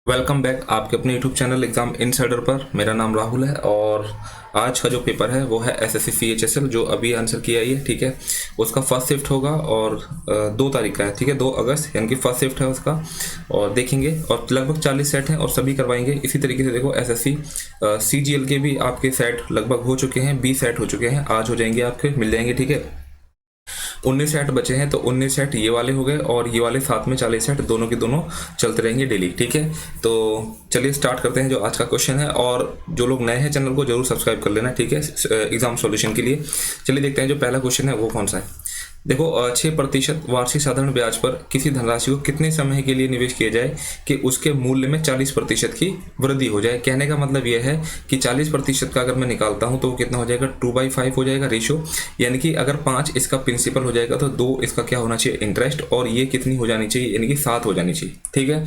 Welcome back आपके अपने YouTube channel exam insider पर। मेरा नाम राहुल है और आज का जो पेपर है वो है एसएससी सीएचएसएल जो अभी आंसर किया ही है। ठीक है, उसका फर्स्ट शिफ्ट होगा और 2 तारीख का है। ठीक है, 2 अगस्त यानी कि फर्स्ट शिफ्ट है उसका और देखेंगे और लगभग 40 सेट हैं और सभी करवाएंगे। इसी तरीके से देखो एसएससी सीजीएल के भी आपके सेट लगभग हो चुके हैं, 20 सेट हो चुके हैं, आज हो जाएंगे, आपके मिल जाएंगे। ठीक है, 19 सेट बचे हैं तो 19 सेट ये वाले हो गए और ये वाले साथ में 40 सेट दोनों के दोनों चलते रहेंगे डेली। ठीक है, तो चलिए स्टार्ट करते हैं जो आज का क्वेश्चन है। और जो लोग नए हैं चैनल को जरूर सब्सक्राइब कर लेना। ठीक है, एग्जाम सॉल्यूशन के लिए चलिए देखते हैं जो पहला क्वेश्चन है वो कौन सा है। देखो 6% वार्षिक साधारण ब्याज पर किसी धनराशि को कितने समय के लिए निवेश किया जाए कि उसके मूल्य में 40% की वृद्धि हो जाए। कहने का मतलब यह है कि 40% का अगर मैं निकालता हूं तो वो कितना हो जाएगा, 2/5 हो जाएगा रेशो। यानी कि अगर 5 इसका प्रिंसिपल हो जाएगा तो 2 इसका क्या होना चाहिए, इंटरेस्ट, और ये कितनी हो जानी चाहिए, यानी कि 7 हो जानी चाहिए। ठीक है,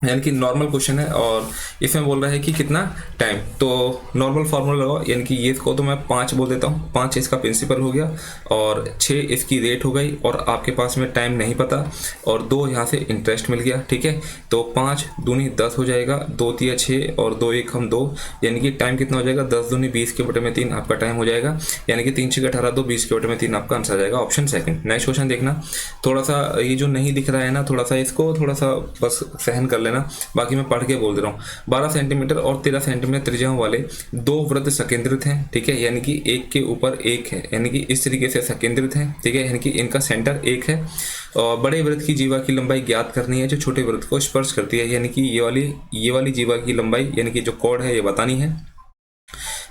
यानी कि नॉर्मल क्वेश्चन है और इसमें बोल रहा है कि कितना टाइम, तो नॉर्मल फार्मूला लगाओ। यानी कि ये इसको तो मैं 5 बोल देता हूँ, 5 इसका प्रिंसिपल हो गया और 6 इसकी रेट हो गई और आपके पास में टाइम नहीं पता और 2 यहाँ से इंटरेस्ट मिल गया। ठीक है, तो 5 दूनी 10 हो जाएगा, 2 तिया 6 और 2 1 हम 2, यानी कि टाइम कितना हो जाएगा, 10 दूनी 20 के बटे में 3 आपका टाइम हो जाएगा। यानी कि 3 6 18 2 20 के बटे में 3 आपका आंसर आ जाएगा, ऑप्शन सेकंड। नेक्स्ट क्वेश्चन देखना, थोड़ा सा ये जो नहीं दिख रहा है ना, थोड़ा सा इसको थोड़ा सा बस सहन कर लेना, बाकी मैं पढ़ के बोल दे रहा हूँ। 12 सेंटीमीटर और 13 सेंटीमीटर त्रिज्याओं वाले 2 वृत्त संकेंद्रित हैं। ठीक है, यानी कि एक के ऊपर एक है, यानी कि इस तरीके से संकेंद्रित हैं। ठीक है, यानी कि इनका सेंटर एक है और बड़े वृत्त की जीवा की लंबाई ज्ञात करनी है जो छोटे वृत्त को स्पर्श करती है। यानी कि ये वाली जीवा की लंबाई, यानी कि जो कोण है, ये बतानी है।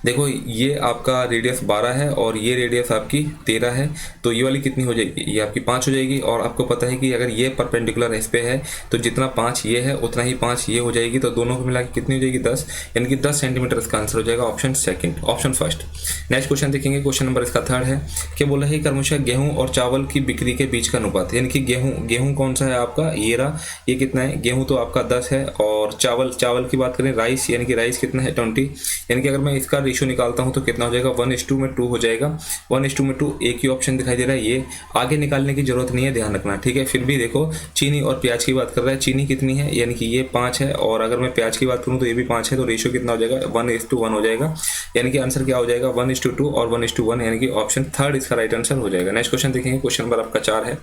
देखो ये आपका रेडियस 12 है और ये रेडियस आपकी 13 है, तो ये वाली कितनी हो जाएगी, ये आपकी 5 हो जाएगी। और आपको पता है कि अगर ये परपेंडिकुलर इस पे है तो जितना 5 ये है उतना ही 5 ये हो जाएगी, तो दोनों को मिला के कितनी हो जाएगी, 10, यानी कि 10 सेंटीमीटर इसका आंसर हो जाएगा, option second, option first. Next question देखेंगे, क्वेश्चन नंबर इसका 3 है। क्या बोला है, क्रमशः गेहूं और चावल की बिक्री के बीच का अनुपात। यानी कि गेहूं कौन सा है आपका, ये रहा, ये कितना है, गेहूं तो आपका 10 है और चावल की बात करें, राइस, यानी कि राइस कितना है, 20। यानी कि अगर मैं इसका रेशियो निकालता हूं तो कितना हो जाएगा, 1:2 हो जाएगा। 1:2 एक ही ऑप्शन दिखाई दे रहा है, ये आगे निकालने की जरूरत नहीं है, ध्यान रखना। ठीक है, फिर भी देखो चीनी और प्याज की बात कर रहा है, चीनी कितनी है, यानी कि ये 5 है और अगर मैं प्याज की बात करूं तो ये भी 5 है, तो रेशियो कितना हो जाएगा, 1:1 हो जाएगा। यानी कि आंसर क्या हो जाएगा, 1:2 और 1:1, यानी कि ऑप्शन थर्ड इसका राइट आंसर हो जाएगा। नेक्स्ट क्वेश्चन देखेंगे, क्वेश्चन नंबर आपका 4 है।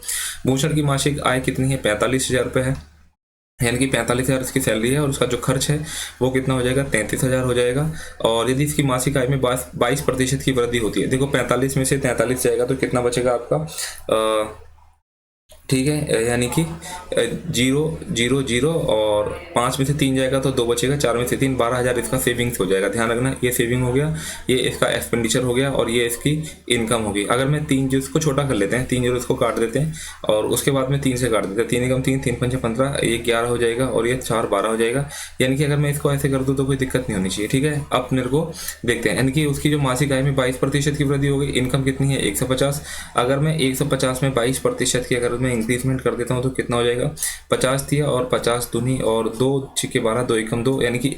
भूषण की मासिक आय कितनी है, 45,000 रुपये है, यानी कि 45,000 इसकी सैलरी है और उसका जो खर्च है वो कितना हो जाएगा, 33,000 हो जाएगा। और यदि इसकी मासिक आय में 22% की वृद्धि होती है, देखो 45 में से 43 जाएगा तो कितना बचेगा आपका, ठीक है, यानी कि 0 0 0 और 5 में से 3 जाएगा तो 2 बचेगा, 4 में से 3, 12,000 इसका सेविंग्स हो जाएगा। ध्यान रखना, ये सेविंग हो गया, ये इसका एक्सपेंडिचर हो गया और ये इसकी इनकम होगी। अगर मैं 3 जो इसको छोटा कर लेते हैं, 3 जीरो इसको काट देते हैं और उसके बाद में 3 से काट देते हैं, 3 एकम 3, 3 पंचे 15, ये 11 हो जाएगा और ये 4 12 हो जाएगा। यानी कि अगर मैं इसको ऐसे कर दूँ तो कोई दिक्कत नहीं होनी चाहिए। ठीक है, अब मेरे को देखते हैं, यानी कि उसकी जो मासिक आय में 22% की वृद्धि हो गई, इनकम कितनी है, 150। अगर मैं 150 में 22% की अगर मैं इंक्रीजमेंट कर देता हूँ तो कितना हो जाएगा, 50 दिया और 50 दूनी और 2 छिके 12, 2 एकम 2, यानी कि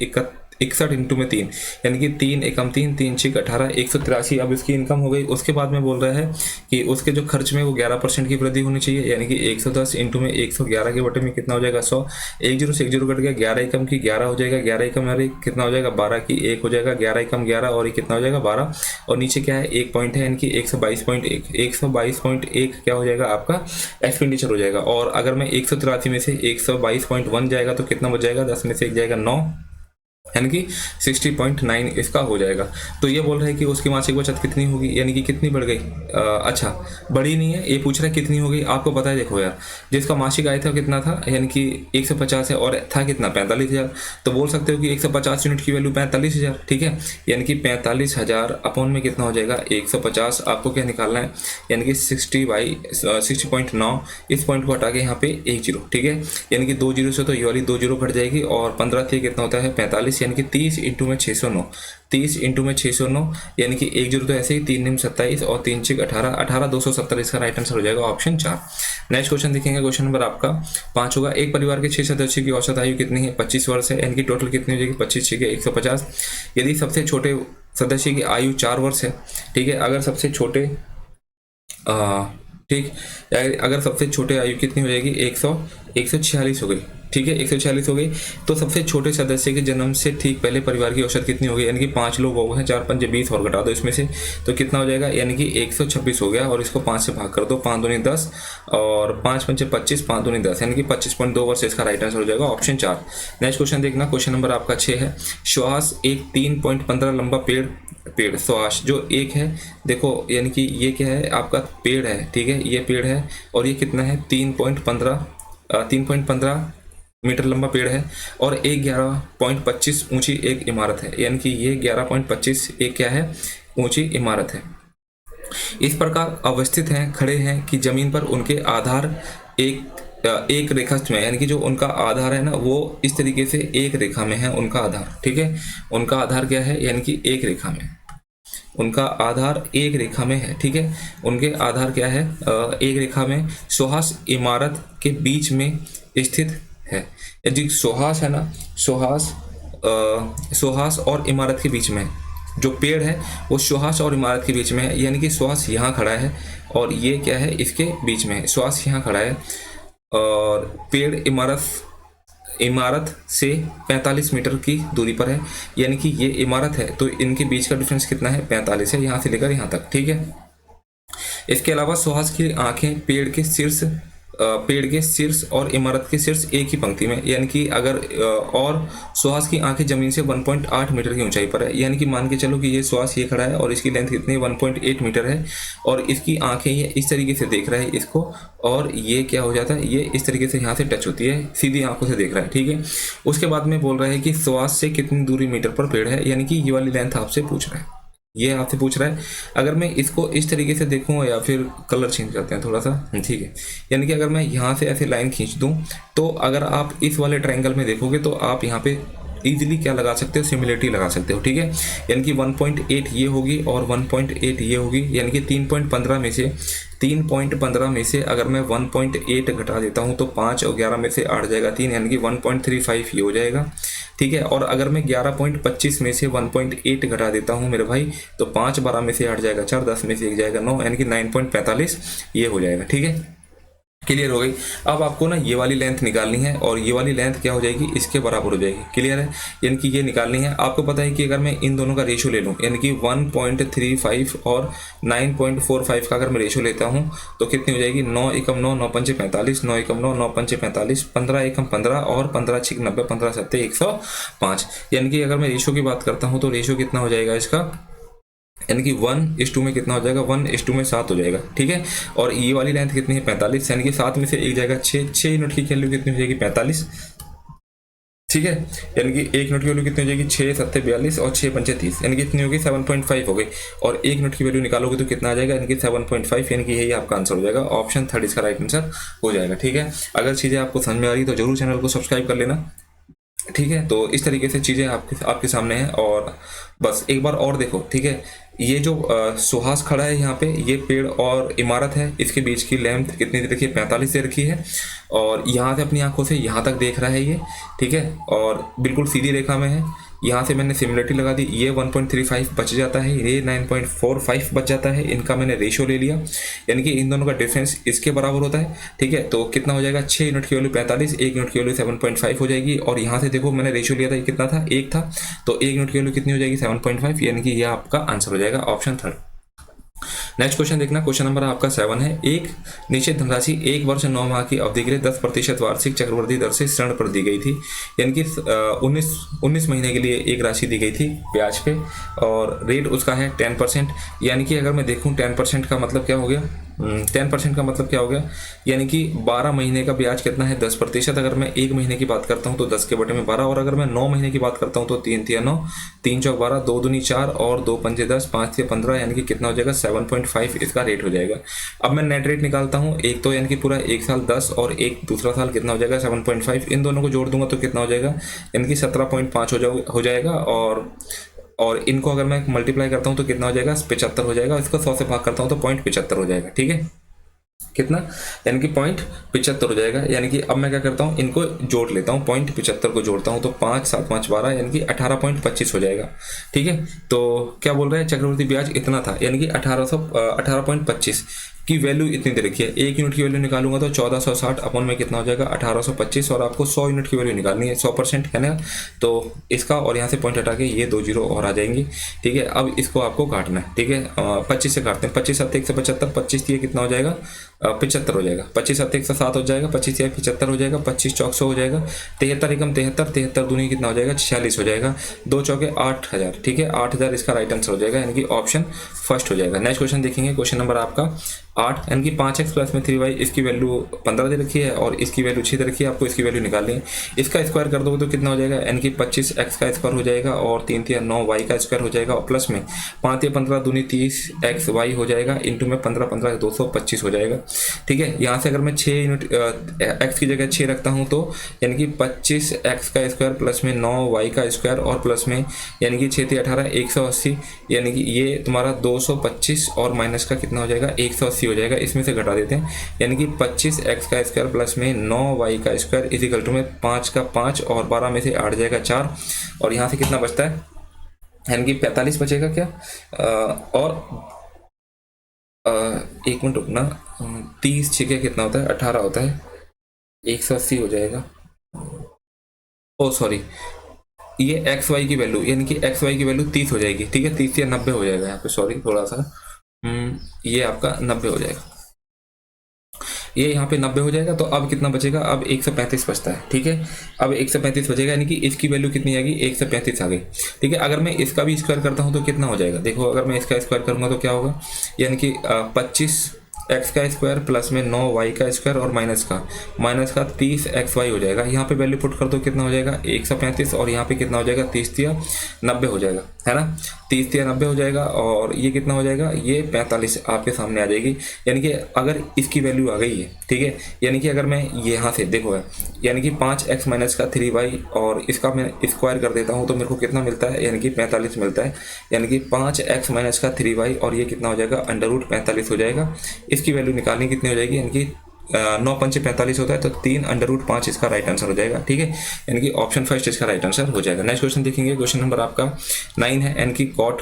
61 इंटू में 3, यानी कि 3 एकम 3, 3 छिक 18, 183 अब इसकी इनकम हो गई। उसके बाद में बोल रहा है कि उसके जो खर्च में वो 11% की वृद्धि होनी चाहिए, यानी कि 110 इंटू में 111 के बटे में कितना हो जाएगा, 100। 1 0 से 1 0 कट गया, 11 एकम की 11 हो जाएगा, 11 एकम यानी कितना हो जाएगा, 12 की 1 हो जाएगा, 11 एकम 11 और ये कितना हो जाएगा, 12। और नीचे क्या है, 1 पॉइंट है, यानी कि 122.1, 122.1 क्या हो जाएगा आपका एक्सपेंडिचर हो जाएगा। और अगर मैं 183 में से 122.1 जाएगा तो कितना बच जाएगा, 10 में से 1 जाएगा 9, यानी कि 60.9 इसका हो जाएगा। तो ये बोल रहा है कि उसकी मासिक बचत कितनी होगी, यानी कि कितनी बढ़ गई, अच्छा बढ़ी नहीं है, ये पूछ रहा है कितनी हो गई। आपको पता है, देखो यार, जिसका मासिक आय था कितना था, यानी कि 150 है और था कितना, 45,000, तो बोल सकते हो कि 150 यूनिट की वैल्यू 45,000। ठीक है, यानी कि 45,000 अपॉन में कितना हो जाएगा, 150। आपको क्या निकालना है, यानी कि 60/60.9, इस पॉइंट को हटा के यहाँ पे 1 0। ठीक है, यानी कि 2 0 से तो ये वाली 2 0 कट जाएगी और 15 से कितना होता है, 45, यानी कि 30 इंटू में 609, 30 इंटू में 609, यानी कि 1 0 तो ऐसे ही, 3 27 और 3 6 18, 18 270 इसका राइट आंसर हो जाएगा, ऑप्शन 4। नेक्स्ट क्वेश्चन देखेंगे, क्वेश्चन नंबर आपका 5 होगा। एक परिवार के 6 सदस्यों की औसत आयु कितनी है, 25 वर्ष है, यानी कि टोटल कितनी हो जाएगी, 25 6 150। यदि सबसे छोटे सदस्य की आयु 4 वर्ष है, ठीक है, अगर सबसे छोटे ठीक, अगर सबसे छोटे आयु कितनी हो जाएगी, 146 हो गई। ठीक है, 146 हो गई। तो सबसे छोटे सदस्य के जन्म से ठीक पहले परिवार की औसत कितनी होगी, यानी कि 5 लोग हो गए हैं, 4 पंजे 20 और घटा दो इसमें से, तो कितना हो जाएगा, यानी कि 126 हो गया। और इसको 5 से भाग कर दो, 5 दूनी 10 और 5 पंचे 25, 5 दूनी 10, यानी कि 25.2 वर्ष इसका राइट आंसर हो जाएगा ऑप्शन 4। नेक्स्ट क्वेश्चन देखना, क्वेश्चन नंबर आपका 6 है। श्वास एक 3.15 लंबा पेड़ श्वास जो एक है, देखो यानी कि ये क्या है, आपका पेड़ है, ठीक है, ये पेड़ है और ये कितना है, 3.15 मीटर लंबा पेड़ है और एक 11.25 ऊंची एक इमारत है, यानी कि ये 11.25 एक क्या है, ऊंची इमारत है। इस प्रकार अवस्थित हैं, खड़े हैं कि जमीन पर उनके आधार एक रेखास्थ में, यानी कि जो उनका आधार है ना वो इस तरीके से एक रेखा में है उनका आधार, ठीक है, उनका आधार क्या है, यानी कि एक रेखा में, उनका आधार एक रेखा में है, ठीक है, उनके आधार क्या है, एक रेखा में सुहास इमारत के बीच में स्थित है। यदि सुहास है ना, सुहास और इमारत के बीच में है, जो पेड़ है वो सुहास और इमारत के बीच में है, यानी कि सुहास यहाँ खड़ा है और ये क्या है, इसके बीच में है, सुहास यहाँ खड़ा है और पेड़ इमारत से 45 मीटर की दूरी पर है, यानी कि ये इमारत है तो इनके बीच का डिफरेंस कितना है, 45 है, यहाँ से लेकर यहाँ तक, ठीक है। इसके अलावा सुहास की आंखें पेड़ के शीर्ष और इमारत के शीर्ष एक ही पंक्ति में, यानी कि अगर और सुहास की आंखें जमीन से 1.8 मीटर की ऊंचाई पर है, यानी कि मान के चलो कि ये सुहास ये खड़ा है और इसकी लेंथ कितनी 1.8 मीटर है और इसकी आंखें ये इस तरीके से देख रहा है इसको, और ये क्या हो जाता है, ये इस तरीके से यहाँ से टच होती है, सीधी आंखों से देख रहा है, ठीक है। उसके बाद में बोल रहा है कि सुहास से कितनी दूरी मीटर पर पेड़ है, यानी कि ये वाली लेंथ आपसे पूछ रहा है, ये आपसे पूछ रहा है। अगर मैं इसको इस तरीके से देखूँ या फिर कलर चेंज करते हैं थोड़ा सा, ठीक है, यानी कि अगर मैं यहाँ से ऐसे लाइन खींच दूँ तो अगर आप इस वाले ट्रायंगल में देखोगे तो आप यहाँ पे इजीली क्या लगा सकते हो, सिमिलरिटी लगा सकते हो, ठीक है, यानी कि 1.8 ये होगी और 1.8 ये होगी, यानी कि 3.15 में से अगर मैं 1.8 घटा देता हूँ तो 5 और 11 में से 8 जाएगा 3, यानी कि 1.35 ये हो जाएगा, ठीक है। और अगर मैं 11.25 में से 1.8 घटा देता हूँ मेरे भाई तो 5 12 में से 8 जाएगा 4, 10 में से 1 जाएगा 9, यानी कि 9.45 ये हो जाएगा, ठीक है। क्लियर हो गई। अब आपको ना ये वाली लेंथ निकालनी है और ये वाली लेंथ क्या हो जाएगी, इसके बराबर हो जाएगी, क्लियर है, यानी कि ये निकालनी है। आपको पता है कि अगर मैं इन दोनों का रेशियो ले लूँ, यानी कि 1.35 और 9.45 का अगर मैं रेशियो लेता हूँ तो कितनी हो जाएगी, 9 एकम 9, 9 पंचे 45, 9 एकम 9, 9 पंचे 45, 15 एकम 15 और 15 छिक 90, 15 सत्ते 105, यानी कि अगर मैं रेशियो की बात करता हूँ तो रेशियो कितना हो जाएगा इसका, यानी कि 1:2 में कितना हो जाएगा, 1:2 में 7 हो जाएगा, ठीक है। और ये वाली लेंथ कितनी है, 45, यानी कि 7 में से 1 जाएगा 6 यूनिट की वैल्यू कितनी हो जाएगी, 45, ठीक है, यानी कि 1 यूनिट की वैल्यू कितनी हो जाएगी, 6 7 42 और 6 पंचे 30, यानी कि कितनी होगी 7.5 हो गई। और 1 यूनिट की वैल्यू निकालोगे तो कितना आ जाएगा, यानी कि 7.5, यानी कि यही आपका आंसर हो जाएगा, ऑप्शन 3 इसका राइट आंसर हो जाएगा, ठीक है। अगर चीज़ें आपको समझ में आ रही तो जरूर चैनल को सब्सक्राइब कर लेना, ठीक है। तो इस तरीके से चीज़ें आपके सामने हैं और बस एक बार और देखो, ठीक है। ये जो सुहास खड़ा है यहाँ पे, ये पेड़ और इमारत है, इसके बीच की लेंथ कितनी देखिए 45 दे रखी है और यहाँ से अपनी आंखों से यहाँ तक देख रहा है ये, ठीक है, और बिल्कुल सीधी रेखा में है। यहाँ से मैंने सिमिलरिटी लगा दी, ये 1.35 बच जाता है, ये 9.45 बच जाता है, इनका मैंने रेशियो ले लिया, यानी कि इन दोनों का डिफरेंस इसके बराबर होता है, ठीक है। तो कितना हो जाएगा, 6 यूनिट की वैल्यू 45, 1 यूनिट की वैल्यू 7.5 हो जाएगी। और यहाँ से देखो मैंने रेशियो लिया था, ये कितना था, 1 था, तो 1 यूनिट की वैल्यू कितनी हो जाएगी, 7.5, यानी कि यह आपका आंसर हो जाएगा ऑप्शन 3। नेक्स्ट क्वेश्चन देखना, क्वेश्चन नंबर आपका 7 है। एक निश्चित धनराशि 1 वर्ष 9 माह की अवधि के लिए 10% वार्षिक चक्रवृद्धि दर से ऋण पर दी गई थी, यानी कि 19 महीने के लिए एक राशि दी गई थी ब्याज पे और रेट उसका है 10%, यानी कि अगर मैं देखूं 10% का मतलब क्या हो गया, 10% का मतलब क्या हो गया, यानी कि 12 महीने का ब्याज कितना है 10%। अगर मैं 1 महीने की बात करता हूँ तो 10 के बटे में 12, और अगर मैं 9 महीने की बात करता हूँ तो 3 तिया 9, 3 चौक 12, 2 दूनी 4 और 2 पंजे 10, 5 तिया 15, यानी कि कितना हो जाएगा 7.5 इसका रेट हो जाएगा। अब मैं नेट रेट निकालता हूँ, एक तो यानी कि पूरा एक साल 10 और एक दूसरा साल कितना हो जाएगा 7.5, इन दोनों को जोड़ दूंगा तो कितना हो जाएगा, यानी कि 17.5 हो जाएगा। और इनको अगर मैं मल्टीप्लाई करता हूँ तो कितना हो जाएगा 75 हो जाएगा, इसको 100 से भाग करता हूँ तो 0.75 हो जाएगा, ठीक है, कितना, यानी कि 0.75 हो जाएगा। यानी कि अब मैं क्या करता हूँ, इनको जोड़ लेता हूँ, 0.75 को जोड़ता हूँ तो 5 7 5 12 यानी कि 18.25 हो जाएगा। ठीक है, तो क्या बोल रहे हैं, चक्रवृद्धि ब्याज इतना था, यानी कि 18.25 की वैल्यू इतनी दे रखी है। 1 यूनिट की वैल्यू निकालूंगा तो 1460 अपन में कितना हो जाएगा 1825, और आपको 100 यूनिट की वैल्यू निकालनी है, 100% है ना। तो इसका और यहाँ से पॉइंट हटा के ये 2 जीरो और आ जाएंगी। ठीक है, अब इसको आपको काटना है। ठीक है, 25 से काटते हैं, 25 7 175, 25 ये कितना हो जाएगा 75 हो जाएगा, 25 7 107 हो जाएगा, 25 75 हो जाएगा, 25 चौक 100 हो जाएगा, 73 एकम 73, 73 दूनी कितना हो जाएगा 46 हो जाएगा, 2 चौके 8000। ठीक है, 8000 इसका राइट आंसर हो जाएगा, यानी कि ऑप्शन फर्स्ट हो जाएगा। नेक्स्ट क्वेश्चन देखेंगे, क्वेश्चन नंबर आपका 8, यानी कि 5x प्लस में 3y, इसकी वैल्यू 15 दे रखी है और इसकी वैल्यू 6 दे रखी है, आपको इसकी वैल्यू निकालनी है। इसका स्क्वायर कर दोगे तो कितना हो जाएगा, यानी कि 25x का स्क्वायर हो जाएगा और 3 3 9y का स्क्वायर हो जाएगा, और प्लस में 5 3 15 दूनी 30xy हो जाएगा, इंटू में 15 15 225 हो जाएगा। ठीक है, यहाँ से अगर मैं 6 यूनिट x की जगह 6 रखता हूँ तो यानी कि 25x का स्क्वायर प्लस में 9y का स्क्वायर और प्लस में यानी कि 6 3 18 180, यानी कि ये तुम्हारा 225 और माइनस का कितना हो जाएगा 180 हो जाएगा। इसमें से घटा देते हैं, यानी कि 25x का स्क्वायर प्लस में 9y का स्क्वायर इजिकल टू में 5 का 5 और 12 में से 8 जाएगा 4, और यहाँ से कितना बचता है, यानी कि 45 बचेगा क्या, और 1 मिनट रुकना, 30 छिके कितना होता है 18 होता है, 180 हो जाएगा। ओ सॉरी, ये एक्स वाई की वैल्यू, यानी कि एक्स वाई की वैल्यू 30 हो जाएगी। ठीक है, 30 या 90 हो जाएगा यहाँ पे, सॉरी थोड़ा सा, ये आपका 90 हो जाएगा, ये यहाँ पे 90 हो जाएगा। तो अब कितना बचेगा, अब 135 बचता है। ठीक है, अब 135 बचेगा, यानी कि इसकी वैल्यू कितनी आएगी 135 आ गई। ठीक है, अगर मैं इसका भी स्क्वायर करता हूँ तो कितना हो जाएगा, देखो अगर मैं इसका स्क्वायर करूँगा तो क्या होगा, यानी कि 25x का स्क्वायर प्लस में 9y का स्क्वायर और माइनस का 30xy हो जाएगा। यहाँ पे वैल्यू पुट कर दो, कितना हो जाएगा 135, और यहाँ पे कितना हो जाएगा 30 या 90 हो जाएगा, है ना, 30 या 90 हो जाएगा, और ये कितना हो जाएगा, ये 45 आपके सामने आ जाएगी। यानी कि अगर इसकी वैल्यू आ गई है, ठीक है, यानी कि अगर मैं यहाँ से देखो है, यानी कि 5x माइनस का 3y और इसका मैं स्क्वायर कर देता हूँ तो मेरे को कितना मिलता है, यानी कि 45 मिलता है। यानी कि 5x माइनस का 3y और ये कितना हो जाएगा √45 हो जाएगा। इसकी वैल्यू निकालनी कितनी हो जाएगी, यानी कि 9 पंच 45 होता है, तो 3 √5 इसका राइट आंसर हो जाएगा। ठीक है, यानी कि ऑप्शन फर्स्ट इसका राइट आंसर हो जाएगा। नेक्स्ट क्वेश्चन देखेंगे, क्वेश्चन नंबर आपका 9 है, यानी कि कॉट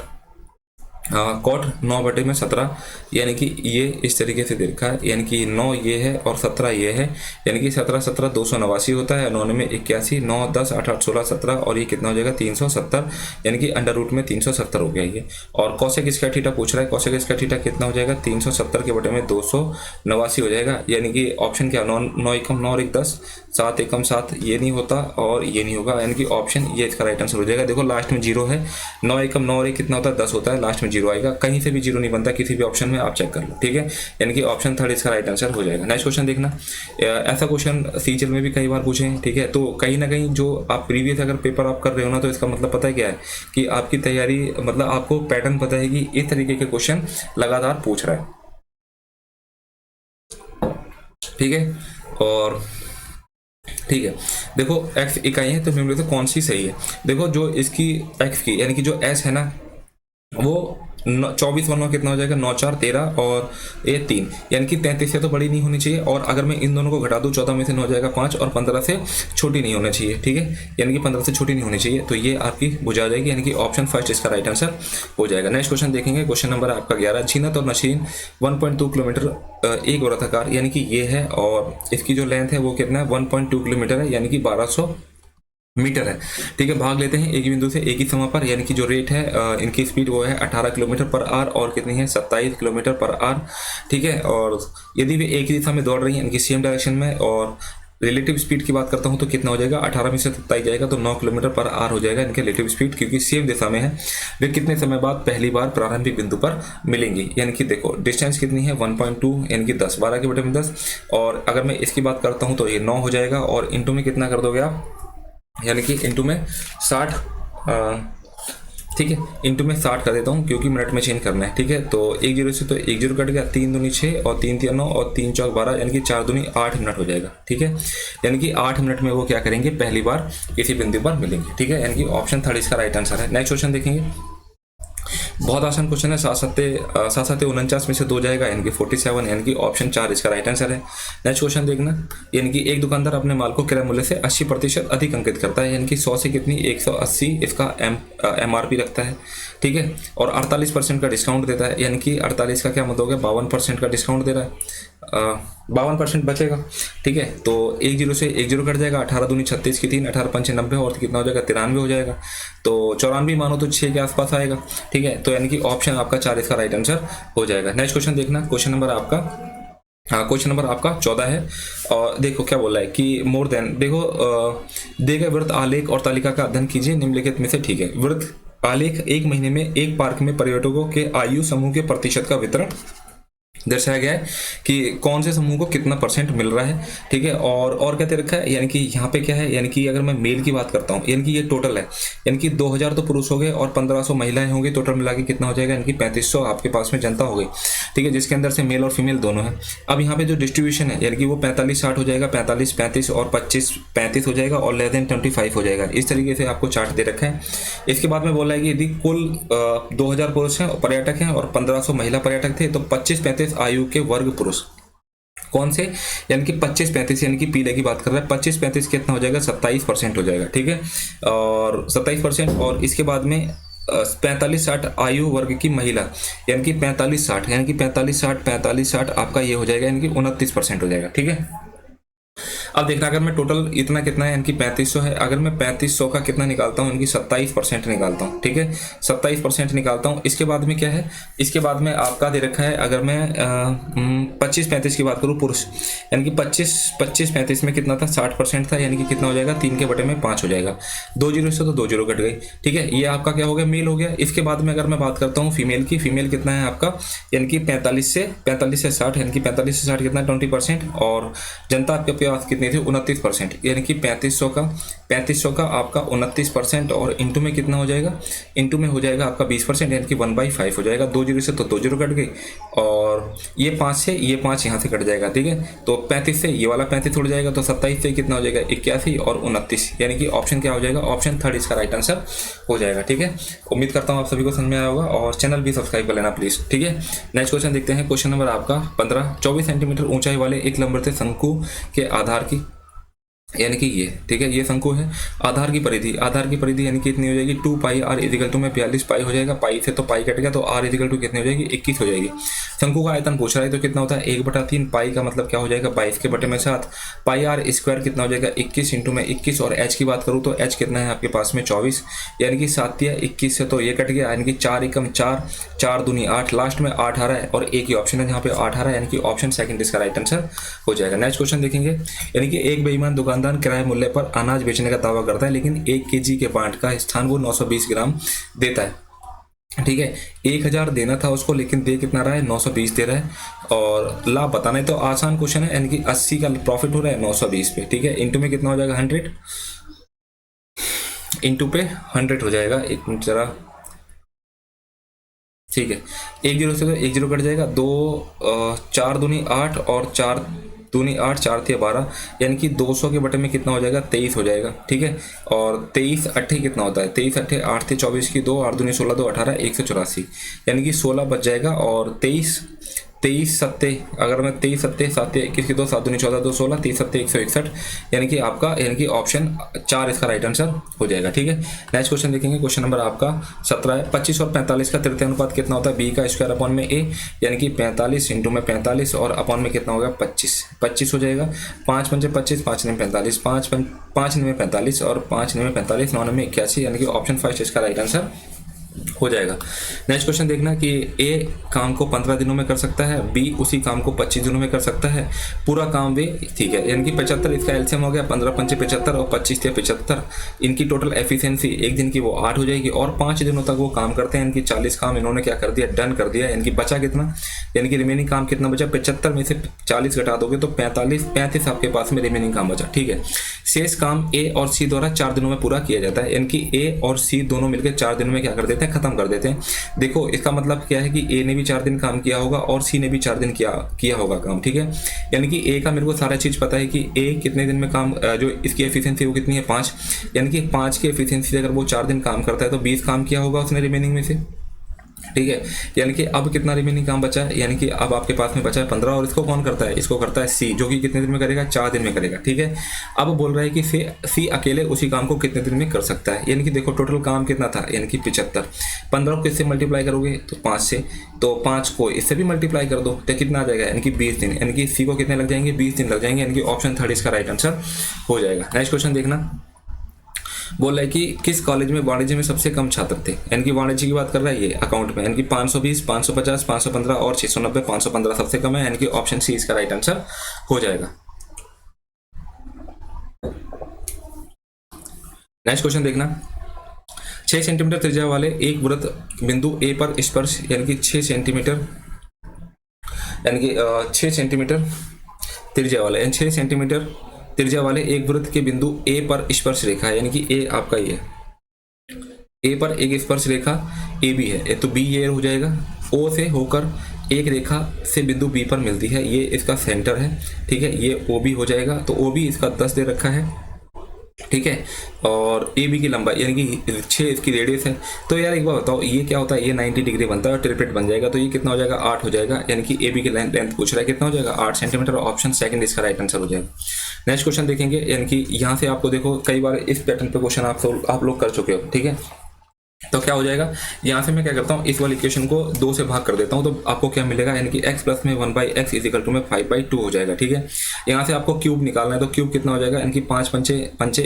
9/17, यानी कि ये इस तरीके से देखा है, यानी कि 9 ये है और 17 ये है, यानी कि 17 17 289 होता है, 9 में 81, 9 10 8 8 16 17, और ये कितना हो जाएगा 370, यानी कि अंडर रूट में 370 हो गया ये। और कॉसेक स्क्वायर थीटा पूछ रहा है, कॉसेक स्क्वायर थीटा कितना हो जाएगा 370 के बटे में 289 हो जाएगा। यानी कि ऑप्शन क्या, 9 एकम 9 और 1 10, 7 एकम 7, ये नहीं होता और ये नहीं होगा, यानी कि ऑप्शन ये इसका राइट आंसर हो जाएगा। देखो लास्ट में 0 है, 9 एकम 9 और 1 कितना होता है 10 होता है, लास्ट में 0 आएगा, कहीं से भी 0 नहीं बनता किसी भी ऑप्शन में, आप चेक कर लो। ठीक है, यानी कि ऑप्शन थर्ड इसका राइट आंसर हो जाएगा। नेक्स्ट क्वेश्चन देखना, ऐसा क्वेश्चन सीजीएल में भी कई बार पूछे हैं। ठीक है, तो कहीं ना कहीं जो आप प्रीवियस अगर पेपर आप कर रहे हो ना, तो इसका मतलब पता है क्या है कि आपकी तैयारी, मतलब आपको पैटर्न पता है कि इस तरीके के क्वेश्चन लगातार पूछ रहा है। ठीक है, और ठीक है, देखो x इकाई है तो निम्नलिखित में कौन सी सही है। देखो जो इसकी x की, यानी कि जो s है ना, वो 24 वर्णों कितना हो जाएगा 9 4 13 और ये 3, यानी कि 33 से तो बड़ी नहीं होनी चाहिए, और अगर मैं इन दोनों को घटा दूं 14 में से 9 हो जाएगा 5 और 15 से छोटी नहीं होना चाहिए। ठीक है, यानी कि 15 से छोटी नहीं होनी चाहिए, तो ये आपकी बुझा जाएगी, यानी कि ऑप्शन फर्स्ट इसका राइट आंसर हो जाएगा। नेक्स्ट क्वेश्चन देखेंगे, क्वेश्चन नंबर आपका 11, झीनत और नशीन 1.2 किलोमीटर एक वृत्ताकार, यानी कि ये है, और इसकी जो लेंथ है वो कितना है 1.2 किलोमीटर है, यानी कि 1200 मीटर है। ठीक है, भाग लेते हैं एक ही बिंदु से एक ही समय पर, यानी कि जो रेट है इनकी स्पीड वो है 18 किलोमीटर पर आवर और कितनी है 27 किलोमीटर पर आवर। ठीक है, और यदि वे एक ही दिशा में दौड़ रही हैं, इनकी सेम डायरेक्शन में, और रिलेटिव स्पीड की बात करता हूं तो कितना हो जाएगा 18 में से 27 जाएगा तो 9 किलोमीटर पर आवर हो जाएगा इनके रिलेटिव स्पीड, क्योंकि सेम दिशा में है। वे कितने समय बाद पहली बार प्रारंभिक बिंदु पर मिलेंगी, यानी कि देखो डिस्टेंस कितनी है 1.2, यानी कि 10 12 के बटे में 10, और अगर मैं इसकी बात करता हूं तो ये 9 हो जाएगा, और इंटू में कितना कर दोगे आप, यानी कि इंटू में 60, ठीक है, इंटू में 60 कर देता हूँ क्योंकि मिनट में चेंज करना है। ठीक है, तो 1 0 से तो 1 0 कट गया, 3 दूनी 6 और 3 3 9 और 3 4 12, यानी कि 4 दूनी 8 मिनट हो जाएगा। ठीक है, यानी कि 8 मिनट में वो क्या करेंगे, पहली बार किसी बिंदु पर मिलेंगे। ठीक है, यानी कि ऑप्शन थर्ड इसका राइट आंसर है। नेक्स्ट क्वेश्चन देखेंगे, बहुत आसान क्वेश्चन है। 7 49 में से 2 जाएगा यानी कि 47, यानी कि ऑप्शन 4 इसका राइट आंसर है। नेक्स्ट क्वेश्चन देखना, यानी कि एक दुकानदार अपने माल को क्रय मूल्य से 80% अधिक अंकित करता है, यानी कि 100 से कितनी 180 इसका MRP रखता है, ठीक है, और 48% का डिस्काउंट देता है, यानी कि 48 का क्या मतलब हो गया 52% का डिस्काउंट दे रहा है, 52% बचेगा, ठीक है। तो 1 0 से 1 0 कट जाएगा, 18 दूनी 36 की 3, 18 5 90 और कितना हो जाएगा 93 हो जाएगा। तो 94 मानो तो 6 के आसपास आएगा, ठीक है। तो यानी कि ऑप्शन आपका 4 इसका राइट आंसर हो जाएगा। नेक्स्ट क्वेश्चन देखना, क्वेश्चन नंबर आपका 14 है। और देखो क्या बोला है कि मोर देन, देखो दिए गए वृत्त आलेख और तालिका का अध्ययन कीजिए निम्नलिखित में से, ठीक है। वृत्त आलेख एक महीने में एक पार्क में पर्यटकों के आयु समूह के प्रतिशत का वितरण दर्शाया गया है कि कौन से समूह को कितना % मिल रहा है, ठीक है। और क्या दे रखा है, यानी कि यहाँ पे क्या है, यानी कि अगर मैं मेल की बात करता हूँ, यानी कि ये टोटल है, यानी कि 2000 तो पुरुष हो गए और 1500 महिलाएं होंगी, टोटल मिला के कितना हो जाएगा, यानी कि 3500 आपके पास में जनता हो गई, ठीक है, जिसके अंदर से मेल और फीमेल दोनों है। अब यहाँ पे जो डिस्ट्रीब्यूशन है, यानी कि वो 45-60 हो जाएगा, 45-35 और 25-35 हो जाएगा और लेस देन 25 हो जाएगा। इस तरीके से आपको चार्ट दे रखा है। इसके बाद में बोला है कि यदि कुल 2000 पुरुष हैं पर्यटक हैं और 1500 महिला पर्यटक थे, तो 25-35 आयु के वर्ग पुरुष कौन से, यानी कि 25-35, यानी कि पीले की बात कर रहा है, 25-35 कितना हो जाएगा 27% हो जाएगा, ठीक है, और 27%। और इसके बाद में 45-60 आयु वर्ग की महिला, यानी कि 45-60, यानी कि 45-60 आपका ये हो जाएगा, यानी कि 29% हो जाएगा, ठीक है। अब देखना, अगर मैं टोटल इतना कितना है, यानी कि 3500 है, अगर मैं 3500 का कितना निकालता हूँ, यानी कि 27% निकालता हूँ, ठीक है, 27% निकालता हूँ। इसके बाद में क्या है, इसके बाद में आपका दे रखा है, अगर मैं 25-35 की बात करूँ पुरुष, यानी कि 25-35 में कितना था 60% था, यानी कि कितना हो जाएगा 3 के बटे में 5 हो जाएगा। 2 0 से तो 2 0 कट गई, ठीक है, ये आपका क्या हो गया मेल हो गया। इसके बाद में अगर मैं बात करता हूँ फीमेल की, फीमेल कितना है आपका, यानी कि 45 से 60, यानी कि 45 से 60 कितना 20%, और जनता आपके पास कितनी थी 29%, यानी कि 3500 का आपका 29% और इंटू में कितना हो जाएगा, इंटू में हो जाएगा आपका 20%, यानी कि 1/5 हो जाएगा। 2 0 से तो 2 0 कट गई और ये 5 से ये 5 यहाँ से कट जाएगा, ठीक है। तो 35 से ये वाला 35 उड़ जाएगा, तो 27 से कितना हो जाएगा 81 और 29, यानी कि ऑप्शन क्या हो जाएगा, ऑप्शन 3 इसका राइट आंसर हो जाएगा, ठीक है। उम्मीद करता हूँ आप सभी को समझ में आया होगा और चैनल भी सब्सक्राइब कर लेना प्लीज, ठीक है। नेक्स्ट क्वेश्चन देखते हैं, क्वेश्चन नंबर आपका 15। 24 सेंटीमीटर ऊंचाई वाले एक लंबवत शंकु के आधार की, यानी कि ये, ठीक है, ये शंकु है, आधार की परिधि यानी कि इतनी हो जाएगी 2 पाई r इजिकल टू में 42 पाई हो जाएगा, पाई से तो पाई कट गया, तो r इजिकल टू कितनी हो जाएगी 21 हो जाएगी। शंकु का आयतन पूछ रहा है, तो कितना होता है 1/3, पाई का मतलब क्या हो जाएगा 22 के बटे में 7, पाई r स्क्वायर कितना हो जाएगा 21 इंटू में 21, और h की बात करूँ तो h कितना है आपके पास में 24, यानी कि 7 या 21 से तो ये कट गया, यानी कि 4 एकम 4, 4 दूनी 8, लास्ट में 8 आ रहा है और एक ही ऑप्शन है जहाँ पे 8 आ रहा है, यानी कि ऑप्शन सेकंड इसका राइट आंसर हो जाएगा। नेक्स्ट क्वेश्चन देखेंगे, यानी कि एक बेईमान दुकानदार किराए मूल्य पर अनाज बेचने का दावा करता है, लेकिन 1 kg के पांट का स्थान वो 920 ग्राम देता है, ठीक है। 1000 देना था उसको, लेकिन दे कितना रहा है 920 दे रहा है, और लाभ बताना है तो आसान क्वेश्चन है, यानी कि 80 का प्रॉफिट हो रहा है 920 पे, ठीक है। इंटू में कितना हो जाएगा 100, इंटू पे 100 हो जाएगा, एक मिनट जरा, ठीक है। 1 0 से तो 1 0 कट जाएगा, 2 4 दूनी 8 और 4 दूनी 8, 4 थे 12, यानी कि 200 के बटे में कितना हो जाएगा 23 हो जाएगा, ठीक है। और 23 8 कितना होता है, 23 8 8 थे 24 की 2, 8 दूनी 16, 2 18, 184, यानी कि 16 बच जाएगा। और 23 सत्ते, अगर मैं 23 सत्ते 7 21 की 2, 7 दूनी 14, 2 16, 30 सत्ते 161, यानी कि आपका, यानी कि ऑप्शन 4 इसका राइट आंसर हो जाएगा, ठीक है। नेक्स्ट क्वेश्चन देखेंगे, क्वेश्चन नंबर आपका 17 है। 25 और 45 का तृतीय अनुपात कितना होता है, b का स्क्वायर अपॉन में a, यानी कि 45 इंटू में 45 और अपॉन में कितना होगा 25 हो जाएगा। 5 पंजे 25, 5 9 45, 5 9 45 और 5 9 45, 9 9 81, यानी कि ऑप्शन 5 इसका राइट आंसर हो जाएगा। नेक्स्ट क्वेश्चन देखना कि ए काम को 15 दिनों में कर सकता है, बी उसी काम को 25 दिनों में कर सकता है, पूरा काम वे, ठीक है, यानी कि 75 इसका एलसीएम हो गया, 15 पंचे 75 और 25 थे 75, इनकी टोटल एफिशिएंसी एक दिन की वो 8 हो जाएगी, और 5 दिनों तक वो काम करते हैं, इनकी 40 काम इन्होंने क्या कर दिया, डन कर दिया, इनकी बचा कितना, यानी कि रिमेनिंग काम कितना बचा, 75 में से 40 घटा दोगे तो 35 आपके पास में रिमेनिंग काम बचा, ठीक है। शेष काम ए और सी द्वारा 4 दिनों में पूरा किया जाता है, यानी कि ए और सी दोनों मिलकर 4 दिनों में क्या कर देते हैं, खत्म कर देते हैं। देखो इसका मतलब क्या है कि ए ने भी 4 दिन काम किया होगा और सी ने भी 4 दिन किया होगा काम, ठीक है। यानी कि ए का मेरे को सारा चीज पता है कि ए कितने दिन में काम, जो इसकी एफिशिएंसी वो कितनी है 5, यानी कि 5 की एफिशिएंसी से अगर वो 4 दिन काम करता है तो 20 काम किया होगा उसने रिमेनिंग में से, ठीक है। यानी कि अब कितना रिमेनिंग काम बचा है, यानी कि अब आपके पास में बचा है 15 और इसको कौन करता है, इसको करता है सी, जो कि कितने दिन में करेगा, 4 दिन में करेगा। ठीक है। अब बोल रहा है कि सी अकेले उसी काम को कितने दिन में कर सकता है। यानी कि देखो टोटल काम कितना था, यानी कि 75। 15 को इससे मल्टीप्लाई करोगे तो 5 से, तो 5 को इससे भी मल्टीप्लाई कर दो तो कितना आ जाएगा, यानी कि 20 दिन। यानी कि सी को कितने लग जाएंगे, 20 दिन लग जाएंगे। यानी कि ऑप्शन 3 इसका राइट आंसर हो जाएगा। नेक्स्ट क्वेश्चन देखना, बोल रहा है कि किस कॉलेज में वाणिज्य में सबसे कम छात्र थे। यानी कि वाणिज्य की बात कर रहा है ये अकाउंट में। यानी कि 520, 550, 515 और 690, 515 सबसे कम है। यानी कि ऑप्शन सी इसका राइट आंसर हो जाएगा। नेक्स्ट क्वेश्चन देखना, 6 सेंटीमीटर त्रिज्या वाले एक वृत्त बिंदु ए पर स्पर्श, यानी कि 6 सेंटीमीटर, यानी कि 6 सेंटीमीटर त्रिज्या वाले, 6 सेंटीमीटर त्रिज्या वाले एक वृत्त के बिंदु ए पर स्पर्श रेखा है। यानी कि ए आपका ये ए पर एक स्पर्श रेखा ए बी है, तो बी ये हो जाएगा। ओ से होकर एक रेखा से बिंदु बी पर मिलती है, ये इसका सेंटर है। ठीक है, ये ओ बी हो जाएगा। तो ओ बी इसका 10 दे रखा है। ठीक है, और ए बी की लंबाई यानी कि 6 इसकी रेडियस है। तो यार एक बार बताओ, ये क्या होता है, ये 90 डिग्री बनता है और ट्रिपलेट बन जाएगा। तो ये कितना हो जाएगा, 8 हो जाएगा। यानी कि ए बी की लेंथ पूछ रहा है, कितना हो जाएगा, 8 सेंटीमीटर। ऑप्शन सेकंड इसका राइट आंसर हो जाएगा। नेक्स्ट क्वेश्चन देखेंगे, यानी कि यहाँ से आपको देखो कई बार इस पैटर्न पे क्वेश्चन आप लोग कर चुके हो। ठीक है, तो क्या हो जाएगा, यहाँ से मैं क्या करता हूँ, इस वाली इक्वेशन को 2 से भाग कर देता हूँ, तो आपको क्या मिलेगा, यानी कि x प्लस में 1/x इजिकल टू में 5/2 हो जाएगा। ठीक है, यहाँ से आपको क्यूब निकालना है, तो क्यूब कितना हो जाएगा, यानी कि 5 पंचे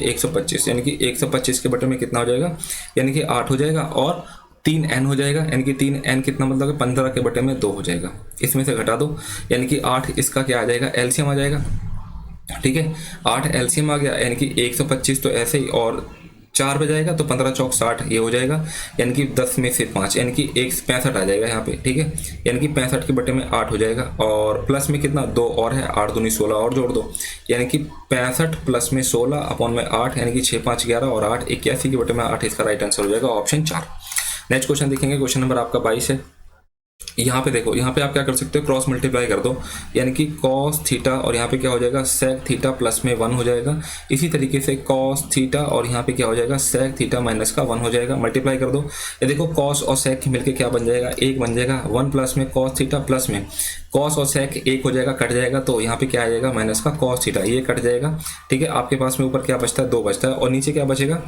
125, यानी कि 125 के बटे में कितना हो जाएगा, यानी कि 8 हो जाएगा। और 3n हो जाएगा, यानी कि 3n कितना मतलब 15 के बटे में 2 हो जाएगा। इसमें से घटा दो, यानी कि 8 इसका क्या आ जाएगा, एलसीएम आ जाएगा। ठीक है, 8 एलसीएम आ गया, यानी कि 125 तो ऐसे ही, और 4 पे जाएगा तो 15 चौक 60 ये हो जाएगा। यानी कि 10 में से 5, यानी कि 165 आ जाएगा यहाँ पे। ठीक है, यानी कि 65 के बटे में 8 हो जाएगा। और प्लस में कितना, 2 और है, 8 दूनी 16 और जोड़ दो, यानी कि 65 प्लस में 16 अपॉन में 8, यानी कि 6 5 11 और 8 81 के बटे में 8 इसका राइट आंसर हो जाएगा, ऑप्शन 4। नेक्स्ट क्वेश्चन देखेंगे, क्वेश्चन नंबर आपका 22 है। यहाँ पे देखो, यहाँ पे आप क्या कर सकते हो, क्रॉस मल्टीप्लाई कर दो, यानी कि कॉस थीटा और यहाँ पे क्या हो जाएगा, सेक थीटा प्लस में 1 हो जाएगा। इसी तरीके से कॉस थीटा और यहाँ पे क्या हो जाएगा, सेक थीटा माइनस का 1 हो जाएगा। मल्टीप्लाई कर दो, ये देखो कॉस और सेक मिलके क्या बन जाएगा, 1 बन जाएगा। 1 प्लस में कॉस थीटा प्लस में कॉस और सेक 1 हो जाएगा, कट जाएगा। तो यहाँ पे क्या आ जाएगा, माइनस का कॉस थीटा, ये कट जाएगा। ठीक है, आपके पास में ऊपर क्या बचता है, 2 बचता है, और नीचे क्या बचेगा,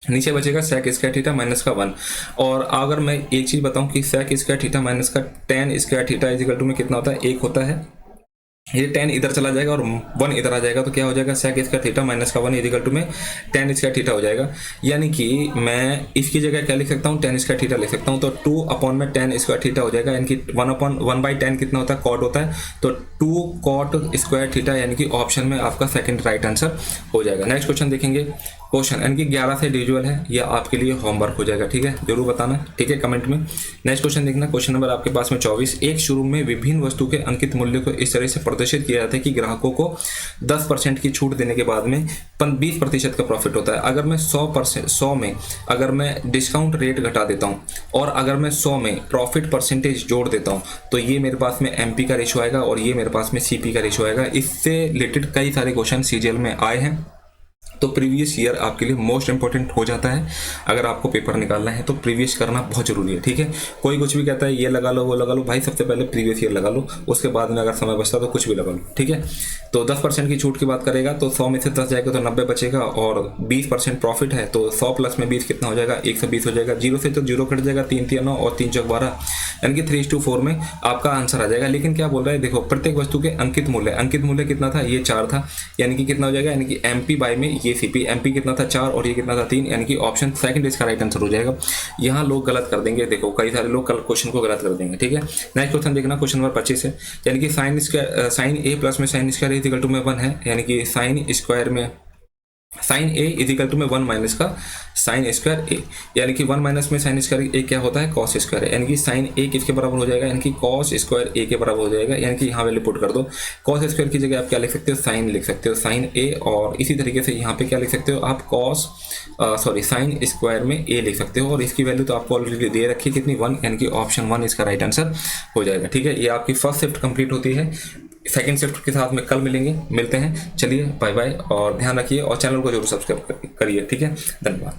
नीचे बचेगा सेक स्क्वायर थीटा माइनस का 1। और अगर मैं एक चीज बताऊं कि सेक स्क्वायर थीटा माइनस का tan square theta equal to में कितना होता है, 1 होता है। ये 10 इधर चला जाएगा और 1 इधर आ जाएगा, तो क्या हो जाएगा, सेक स्क्वायर थीटा माइनस का 1 इजिकल टू में tan स्क्वायर थीटा हो जाएगा। यानी कि मैं इसकी जगह क्या लिख सकता हूँ, tan स्क्वायर थीटा लिख सकता हूँ। तो 2 अपॉन में tan स्क्वायर थीटा हो जाएगा, यानी कि 1/10 कितना होता है, कॉट होता है। तो 2 कॉट स्क्वायर थीटा, यानी कि ऑप्शन में आपका सेकंड राइट आंसर हो जाएगा। नेक्स्ट क्वेश्चन देखेंगे, क्वेश्चन यानी कि 11 से डिविजुअल है, यह आपके लिए होमवर्क हो जाएगा। ठीक है, जरूर बताना, ठीक है, कमेंट में। नेक्स्ट क्वेश्चन देखना, क्वेश्चन नंबर आपके पास में 24। एक शोरूम में विभिन्न वस्तु के अंकित मूल्य को इस तरह से प्रदर्शित किया जाता है कि ग्राहकों को 10% की छूट देने के बाद में 20% का प्रॉफिट होता है। अगर मैं 100 में अगर मैं डिस्काउंट रेट घटा देता हूँ और अगर मैं 100 में प्रॉफिट परसेंटेज जोड़ देता हूँ, तो ये मेरे पास में एमपी का रेशो आएगा और ये मेरे पास में सीपी का रेशो आएगा। इससे रिलेटेड कई सारे क्वेश्चन सीजीएल में आए हैं, तो प्रीवियस ईयर आपके लिए मोस्ट इंपॉर्टेंट हो जाता है। अगर आपको पेपर निकालना है तो प्रीवियस करना बहुत जरूरी है। ठीक है, कोई कुछ भी कहता है ये लगा लो वो लगा लो, भाई सबसे पहले प्रीवियस ईयर लगा लो, उसके बाद में अगर समय बचता तो कुछ भी लगा लो। ठीक है, तो 10% की छूट की बात करेगा तो 100 में से 10 जाएगा तो 90 बचेगा, और 20% प्रॉफिट है तो 100 प्लस में 20 कितना हो जाएगा, 120 हो जाएगा। 0 से तो 0 कट जाएगा, 3 3 9 और 3 चौक 12, यानी कि 3:4 में आपका आंसर आ जाएगा। लेकिन क्या बोल रहा है, देखो प्रत्येक वस्तु के अंकित मूल्य कितना था, ये 4 था, यानी कि कितना हो जाएगा, यानी कि एमपी बाय में ये सीपी, एमपी कितना था 4 और ये कितना था 3, यानी कि ऑप्शन सेकंड इसका राइट आंसर हो जाएगा। यहाँ लोग गलत कर देंगे, देखो कई सारे लोग कल क्वेश्चन को गलत कर देंगे। ठीक है, नेक्स्ट क्वेश्चन देखना, क्वेश्चन नंबर 25 है। यानी कि साइन ए प्लस में साइन स्क्वायर इक्वल टू में 1 है, यानी कि साइन स्क्वायर में साइन ए इजिकल टू में 1 माइनस का साइन स्क्वायर ए, यानी कि 1 माइनस में साइन स्क्वायर ए क्या होता है, कॉस स्क्वायर है, यानी कि साइन ए किसके बराबर हो जाएगा, यानी कि कॉस स्क्वायर ए के बराबर हो जाएगा। यानी कि यहाँ वैल्यू पुट कर दो, कॉस स्क्वायर की जगह आप क्या लिख सकते हो, साइन लिख सकते हो, साइन ए। और इसी तरीके से यहाँ पे क्या लिख सकते हो आप, साइन स्क्वायर में ए लिख सकते हो, और इसकी वैल्यू तो आपको ऑलरेडी दे रखी है कितनी, 1, यानी कि ऑप्शन 1 इसका राइट आंसर हो जाएगा। ठीक है, ये आपकी फर्स्ट शिफ्ट कंप्लीट होती है। सेकंड शिफ्ट के साथ में कल मिलते हैं। चलिए बाय बाय, और ध्यान रखिए और चैनल को जरूर सब्सक्राइब करिए। ठीक है, धन्यवाद।